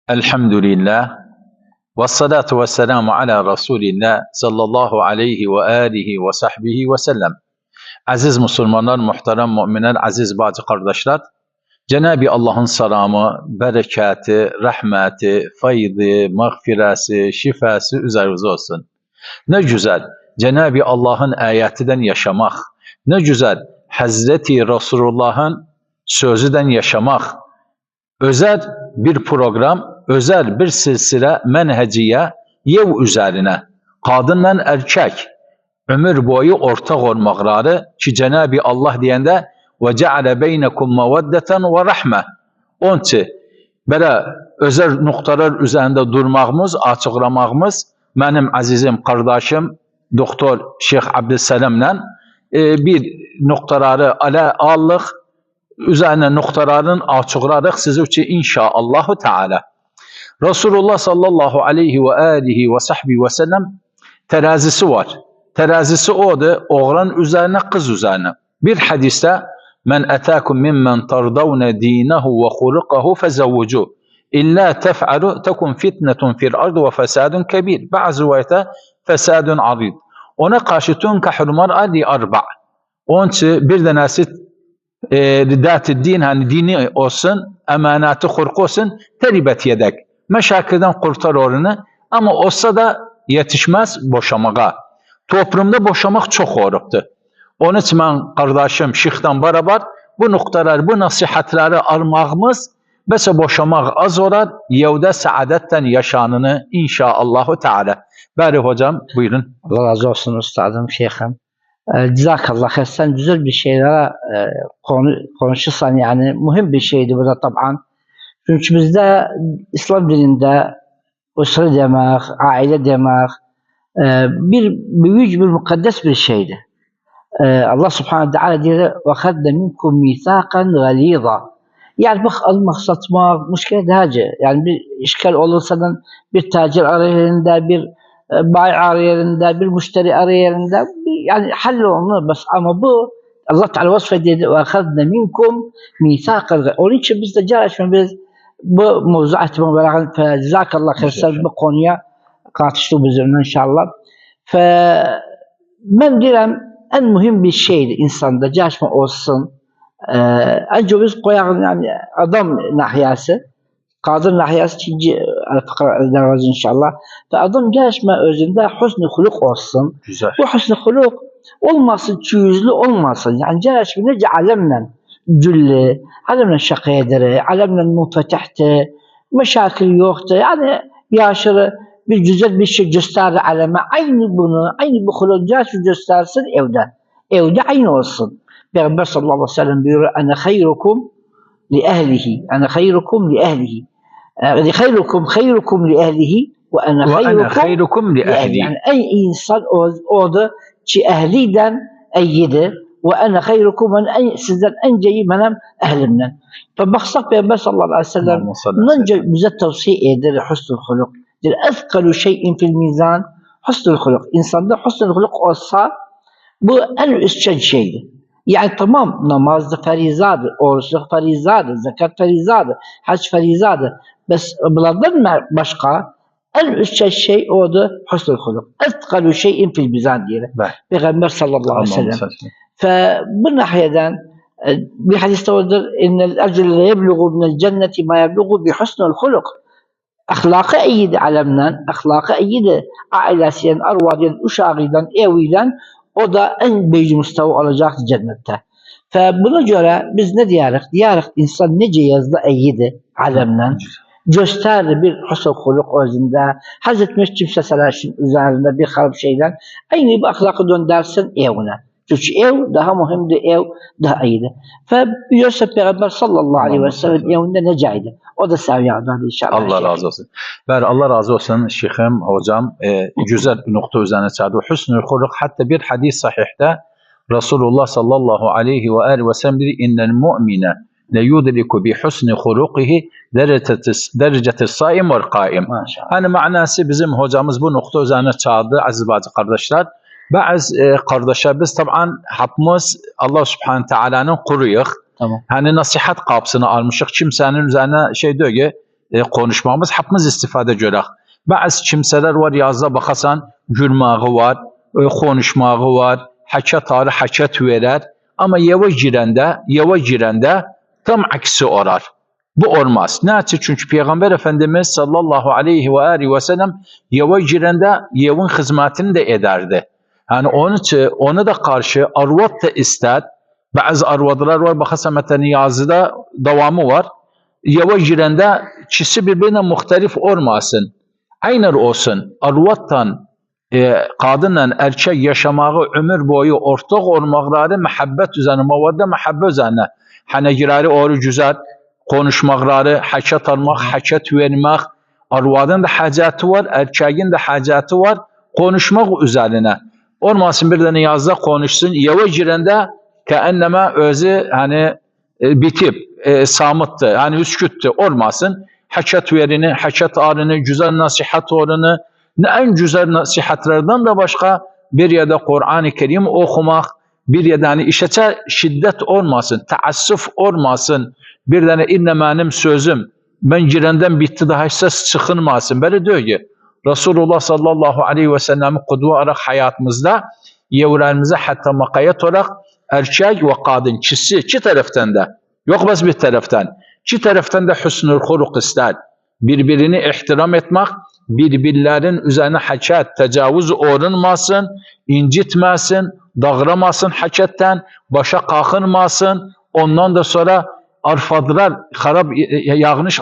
Elhamdülillah ve salatu ve selamu ala Resulillah sallallahu aleyhi ve alihi ve sahbihi ve sellem. Aziz Müslümanlar, muhterem müminler, aziz bacı kardeşler, Cenab-ı Allah'ın selamı, bereketi, rahmeti, faydı, mağfirası, şifası üzerinize olsun. Ne güzel Cenab-ı Allah'ın ayetinden yaşamak, ne güzel Hazreti Resulullah'ın sözüden yaşamak, özel bir program, özel bir silsile menheciye yev üzerine kadınla erkek ömür boyu ortak olmakları ki Cenab-ı Allah diyende ve ceale beynekum meveddeten ve rahme. Onun için böyle özel noktalar üzerinde durmağımız, açıklamağımız benim azizim kardeşim Doktor Şeyh Abdüsselam'la bir noktaları ala aldık. Üzerine noktaların açıkladık siz için inşaallahu teala. Resulullah sallallahu aleyhi ve alihi ve sahbihi ve sellem terazisi var. Terazisi odur, oğlan üzerine, kız üzerine. Bir hadiste men etâkum mimmen tardavne dînehu ve hulukahu fezevvucuh. İllâ tef'alu tekun fitnetun fil ardı ve fesadun kebir. Bazı rivayete fesadun arid. Ona karşı tunkahul mar'a li arba'. Onun için bir tanesi riddat-ı din, hani dini olsun, emanatı hurk olsun, teribet yedek. Meşakirden kurtar oranı ama olsa da yetişmez boşamaya. Toplumda boşamak çok horuktu. Onun için ben kardeşim Şeyh'ten beraber bu noktalar, bu nasihatleri almağımız mesela boşamak az olar, yevde saadetten yaşanını inşaallahu teala. Bari hocam buyurun. Allah razı olsun üstadım, şeyhim. Cezakallah khair. Sen güzel bir şeylere konuşursan yani mühim bir şeydi bu da taban. Çünkü bizde İslam dininde usre demek, aile demek bir büyük bir mukaddes bir şeydi. Allah subhanahu teala diyor وَخَذَّ مِنْكُمْ مِيثَاقًا غَلِيظًا. Yani bak almak, satmak, müşkil derece. Yani bir işgal olursa da bir tacir arayerinde, bir bay arayerinde, bir müşteri arayerinde yani hallolunur bas ama bu Allah Teala vasfediyor وَخَذَّ مِنْكُمْ مِيثَاقًا. Onun için biz de biz bu mevzu etmem fezakallah khair bu konuya katıştık üzerine inşallah. Ben diyorum en mühim bir şeydi insanda çalışma olsun. Önce biz koyalım yani adam nahiyası, kadın nahiyası ikinci fıkra inşallah. Ve adam çalışma özünde husn-ı huluk olsun. Güzel. Bu husn-ı huluk olmasın, çüyüzlü olmasın. Yani çalışma nece alemle cüllü, alemle şaka eder, alemle munfetihti, meşakil yoktu. Yani yaşarı bir güzel bir şey gösterir aleme. Aynı bunu, aynı bu huluk göstersin evde. Evde aynı olsun. Peygamber sallallahu aleyhi ve sellem buyuruyor: "Ana hayrukum li ehlihi, ana hayrukum li ehlihi. Hayrukum li ehlihi ve ana hayrukum li ehlihi." Yani en iyi insan odur ki ehliden iyidir ve ana hayrukum, sizden en iyi benim ehlimden. Baksak Peygamber sallallahu aleyhi ve sellem önce bize tavsiye eder husnul huluk. Ezkalu şeyin fil mizan husnul huluk. İnsanda husnul huluk olsa bu en üstün şeydir. Yani tamam namazda ferizadır, oruçluk ferizadır, zekat ferizadır, hac ferizadır. Bes bunlardan başka en üstün şey odur husnul huluk. Ezkalu şeyin fil mizan diye. Peygamber sallallahu aleyhi ve sellem. Bu nahiyeden bir hadiste odur: "İnnel ecre yebluğu minel cenneti ma yebluğu bi husnul huluk." Ahlakı iyiydi alemden, ahlakı iyiydi ailesinden, arvadiyen, uşağıyla, eviyle, o da en büyük mustafa olacak cennette. Buna göre biz ne diyerek? Diyerek insan nece yazda iyiydi alemden, gösterdi bir husn-ı huluk özünde, Hazreti Mescid Selaş'ın üzerinde bir harp şeyden, aynı bir ahlakı döndersin evine. Çünkü ev daha mühimdi, ev daha iyiydi. Biliyorsa Peygamber sallallahu aleyhi ve sellem evinde necaydı. O da seviyordu inşallah. Allah razı olsun. Allah razı olsun şeyhim, hocam. Güzel bir nokta üzerine çağırdı. Hüsnü huluk, hatta bir hadis sahihte Resulullah sallallahu aleyhi ve aleyhi ve sellem dedi: "İnnel mu'mine le yudriku bi husni hulukihi derecetis saim vel kaim." Hani manası bizim hocamız bu nokta üzerine çağırdı aziz bazı kardeşler. Bazı kardeşler biz tabii hepimiz Allah subhanahu teala'nın kuruyuk. Tamam. Hani nasihat kapsını almışık. Kimsenin üzerine şey diyor ki konuşmamız, hepimiz istifade görək. Bazı kimsələr var, yazda baxasan, gülməyi var, konuşmağı var, həkət arı həkət verər. Ama yeva girəndə tam aksi olar. Bu olmaz. Nəçə? Çünki Peyğəmbər Efendimiz sallallahu aleyhi ve aleyhi ve sellem yeva girəndə yevin xidmətini də edərdi. Yani onu da karşı arvad da istər. Bazı arvadlar var, baxasan məsələn yazıda davamı var. Yeva girəndə ikisi birbirine muhtelif olmasın. Aynı olsun. Arvadla kadınla erkek yaşamağı ömür boyu ortak olmakları məhəbbət üzerine, mavadda məhəbbət üzerine. Hənəgirləri oru güzel, konuşmakları, həkət almaq, həkət vermək. Arvadın da həcəti var, erkeğin de həcəti var. Konuşmaq üzerine. Olmasın bir dənə yazda konuşsun. Yeva girəndə kəənnəmə özü hani bitib, samıtdı, hani üsküttü. Olmasın. Həkət verini, həkət arını, güzel nasihat oranı, en güzel nasihatlerden de başka bir yerde Kur'an-ı Kerim okumak, bir yerde hani işete şiddet olmasın, taassuf olmasın, bir tane inne benim sözüm, ben girenden bitti daha ses çıkılmasın. Böyle diyor ki, Resulullah sallallahu aleyhi ve sellem'i kudve olarak hayatımızda, yevlerimize hatta makayet olarak erkek ve kadın, iki taraftan da, yok bas bir taraftan, iki taraftan da hüsnül huluk ister, birbirini ihtiram etmek, birbirlerin üzerine həkət, təcavüz olunmasın, incitməsin, dağıramasın həkətdən, başa qalxınmasın, ondan da sonra arfadlar, xarab, yanlış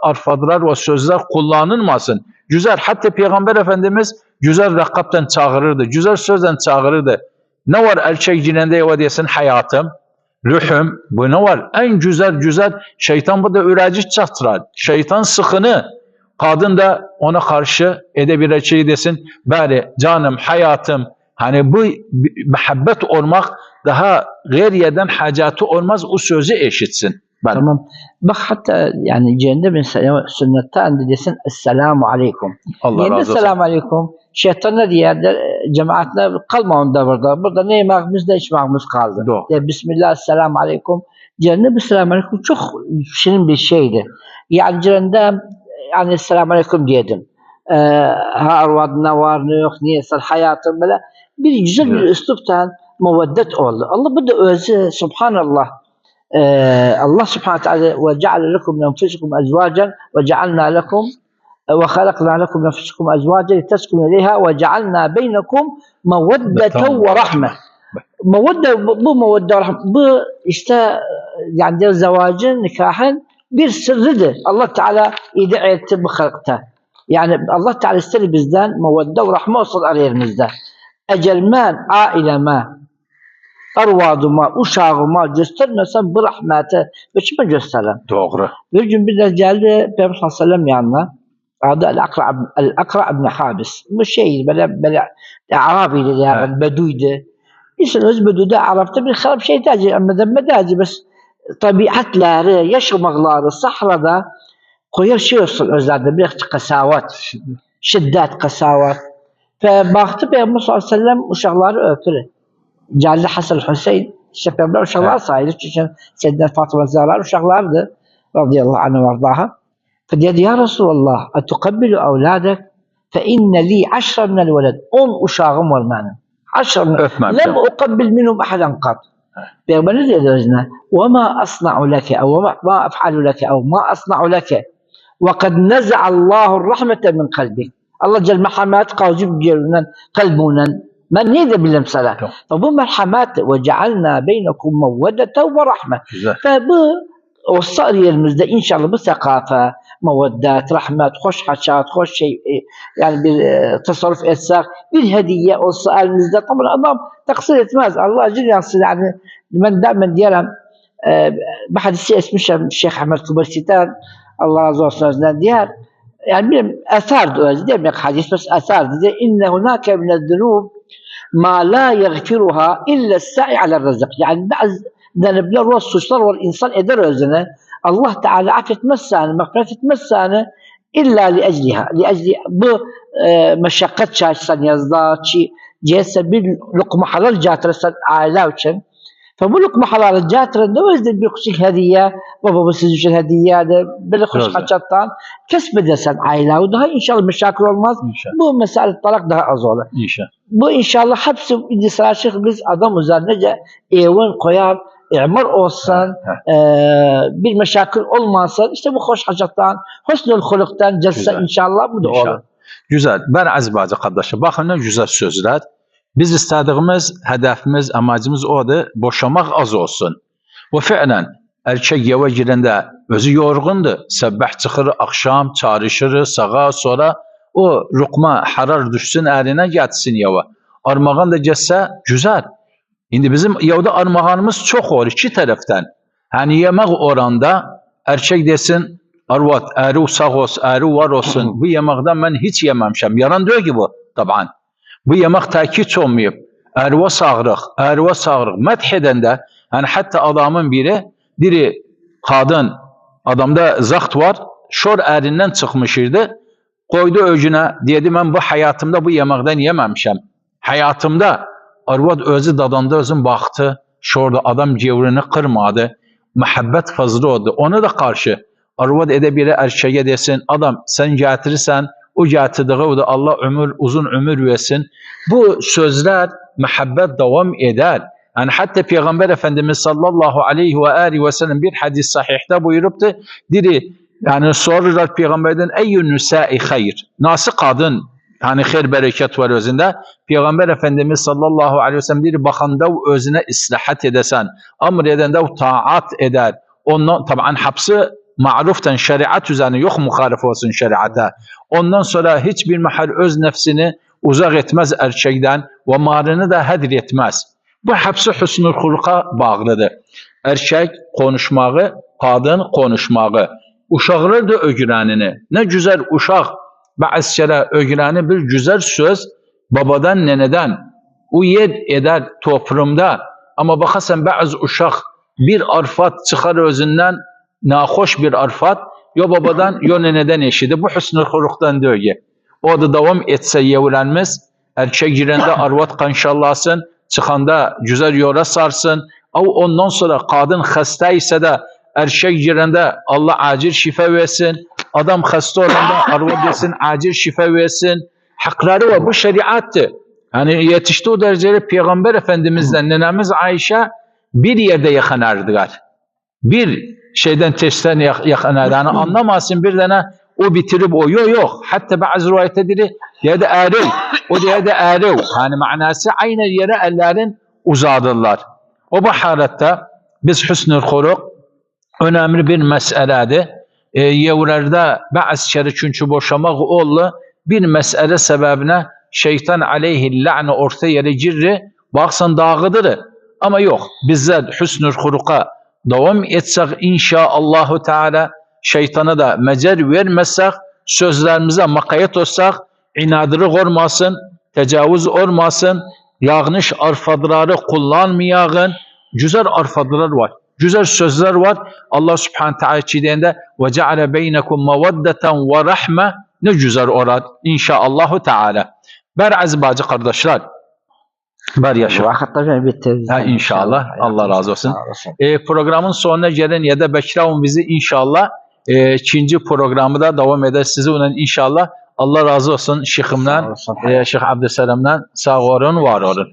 arfadlar ve sözler kullanılmasın. Güzel, hatta Peygamber Efendimiz güzel rakaptan çağırırdı, güzel sözden çağırırdı. Ne var erkek cinende yava desin hayatım, ruhum, bu ne var? En güzel, şeytan bu da ürəcic çatdırar. Şeytan sıxını, kadın da ona karşı edebilir şey desin, bari canım, hayatım, hani bu muhabbet olmak daha gayriyeden hacatı olmaz, o sözü eşitsin. Ben. Tamam. Bak hatta yani cennet sünnette andi desin Esselamu Aleyküm. Allah razı olsun. Esselamu Aleyküm. Şeytan ne diyor? Cemaatine kalma onda burada. Burada ne yemeğimiz ne içmeğimiz kaldı. De, Bismillah, Esselamu Aleyküm. Cennet Esselamu Aleyküm çok şirin bir şeydi. Yani cennet yani Esselamu Aleyküm diyedim. Arvadına var ne yok neyse hayatım böyle. Bir güzel bir üsluptan muveddet oldu. Allah bu da özü subhanallah. Allah subhanahu teala ve ceale lekum min enfusikum ezvacan ve cealna lekum ve halakna lekum min enfusikum ezvacan liteskunu ileyha ve cealna beynekum meveddeten ve rahme. Mevedde bu mevedde rahme. Bu işte yani zavacın, nikahın bir sırrıdır. Allah Teala idare etti bu halkta. Yani Allah Teala istedi bizden mevedde ve rahme olsun aramızda. Ecelmen, aileme, arvadıma, uşağıma göstermesem bu rahmeti kime gösterem? Doğru. Bir gün bir de geldi Peygamber sallallahu aleyhi ve sellem yanına. Adı El-Akra ibn Habis. Bu şey böyle Arabiydi yani Beduydu. İnsan öz Beduydu Arap'ta bir harap şey tacı ama demedacı bas tabiatları, yaşamakları sahrada koyar şey olsun özlerde bir kasavat, şiddet kasavat. Baktı Peygamber sallallahu aleyhi ve sellem uşakları öpürü. Geldi Hasan Hüseyin, işte Peygamber uşaklar sayılır. Çünkü Seyyidina Fatıma Zahra uşaklardı. Radıyallahu anhu vardaha. Fediyedi ya Resulallah, etukabbilu evladek fe inne li 10 minel veled. 10 uşağım var benim. 10 minel. Lem ukabbil minhum ahadan kat. Peygamber ne dedi özüne? Ve ma asna'u leke, ve ma af'alu leke, ve ma asna'u leke. Ve kad neza'allahu rahmete min kalbik. Allah Celle merhamet kavcib gelinden kalbunden. Ben ne de bileyim sana. Bu merhamet ve cealna beynekum mevvedete ve rahme. Bu olsa yerimizde inşallah bu sekafe, meveddet, rahmet, hoş haşat, hoş şey yani bir tasarruf etsek, bir hediye olsa elimizde tamam adam taksir etmez. Allah acil yansın yani ben daima diyelim bir hadisi esmişim Şeyh Ahmet Kubarsi'den Allah razı olsun diğer yani bir eser diyor demek hadis bes eser diye inne hunake minez-zunub ma la yaghfiruha illa as-sa'i ala ar-rizq. Yani bazı denebler ve suçlar var insan eder özüne. Allah Teala affetmezse, mağfiret etmezse illa li ecliha. Li ecli bu meşakkat çarşısan yazda, cihetse bir lokma halal cahtırsan aile için فبو لقمة حلال جاترن دوز bir küçük hediye, baba bu siz için hediyedir, böyle hoş kaçattan kesbe desen aile o daha inşallah meşakil olmaz. İnşallah. Bu mesele talak daha az olur. İnşallah. Bu inşallah hepsi indisraşık biz adam üzerine evin koyar, imar olsan, bir meşakil olmazsa işte bu hoş kaçattan, husnul huluktan celse inşallah bu da olur. Güzel. Ben aziz bazı kardeşim, bakın ne güzel sözler. Biz istediğimiz, hedefimiz, amacımız odur, boşamak az olsun. Ve fiilen, erkek eve girende özü yorgundu. Sabah çıkır, akşam çağrışır, sağa sonra o rukma harar düşsün, eline gelsin eve. Armağan da gelse güzel. Şimdi bizim evde armağanımız çok olur iki taraftan. Hani yemek oranda erkek desin, arvat, eri sağ olsun, eri var olsun. Bu yemekten ben hiç yememişim. Yaran diyor ki bu, taban. Bu yemek takip olmayıp, erva sağırıq, mədh de, yani hatta adamın biri kadın, adamda zaht var, şor erinden çıkmışırdı, koydu öcüne, dedi ben bu hayatımda bu yemekten yememişim. Hayatımda, arvad özü dadanda özün baktı, şorda adam cevrini kırmadı, muhabbet fazla oldu. Ona da karşı, arvad biri erkeğe desin, adam sen getirirsen, o getirdiği o da Allah uzun ömür versin. Bu sözler muhabbet devam eder. Yani hatta Peygamber Efendimiz sallallahu aleyhi ve aleyhi ve sellem bir hadis sahihte buyuruptu. Dedi yani sorurlar Peygamberden eyyün nüsai hayır. Nasıl kadın hani hayır bereket var özünde. Peygamber Efendimiz sallallahu aleyhi ve sellem dedi bakanda özüne islahat edesen, amr edende taat eder. Ondan taban hapsi maruftan şeriat üzerine yok muhalif olsun şeriata. Ondan sonra hiçbir mahal öz nefsini uzak etmez erkekten ve marını da hedir etmez. Bu hepsi hüsnül huluka bağlıdır. Erkek konuşmağı, kadın konuşmağı. Uşaqlar da öğrenini. Ne güzel uşaq bazı kere öğreni bir güzel söz babadan neneden. O yer eder toplumda. Ama bakasan bazı uşaq bir arfat çıkar özünden nahoş bir arfat ya babadan ya neneden eşidi. Bu hüsnül huluktan diyor ki. O da devam etse yevlenmez. Erkek girende arvat kanşallasın. Çıkanda güzel yola sarsın. Ondan sonra kadın hasta ise de erkek girende Allah acil şifa versin. Adam hasta olanda arvat desin acil şifa versin. Hakları var. Bu şeriattı. Yani yetişti o derecede Peygamber Efendimiz'den nenemiz Ayşe bir yerde yakınardılar. Bir şeyden testten yakınardı. Yani anlamasın bir tane o bitirip o yok. Hatta bazı rivayette dedi ya da eril. O da eril. Yani manası aynı yere ellerin uzadırlar. O bu halatta biz hüsnül huluk önemli bir meseledir. Yevrerde bazı kere çünkü boşamak oldu. Bir mesele sebebine şeytan aleyhi la'ne orta yere girri. Baksan dağıdır. Ama yok. Bizler hüsnül huluka devam etsek inşaallahu teala şeytana da mecer vermezsek, sözlerimize makayet olsak, inadırlık olmasın, tecavüz olmasın, yanlış arfadları kullanmayağın, güzel arfadlar var, güzel sözler var. Allah subhanahu teala çiğdeyinde وَجَعَلَ بَيْنَكُمْ مَوَدَّةً وَرَحْمَةً ne güzel orad inşaallahu teala. Aziz bacı kardeşler, var yaşa. Vakitler bitti. İnşallah. Allah razı olsun. Programın sonuna gelen ya da bekleyin bizi inşallah ikinci programı da devam eder sizinle inşallah. Allah razı olsun Şeyhimden, Şeyh Abdüsselam'dan sağ olun, var olun.